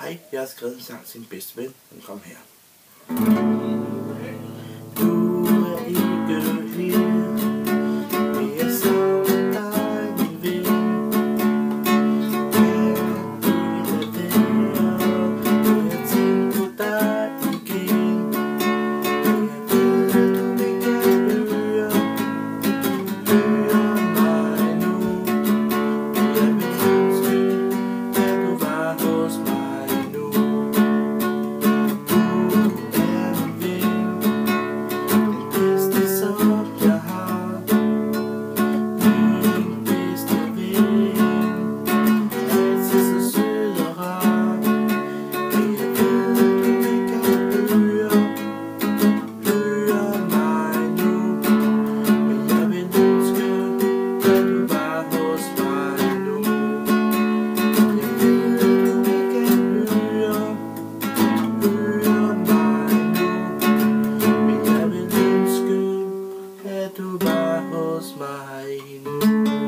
Hej, jeg har skrevet en sang til en bedste ven. Den kom her. Du er ikke her, men jeg savner dig, min ven. Jeg er ikke der, og jeg tænker på dig igen. Jeg ved, du ikke hører mig nu. Jeg vil ønske, at du var hos mig. Du var hos mig nu.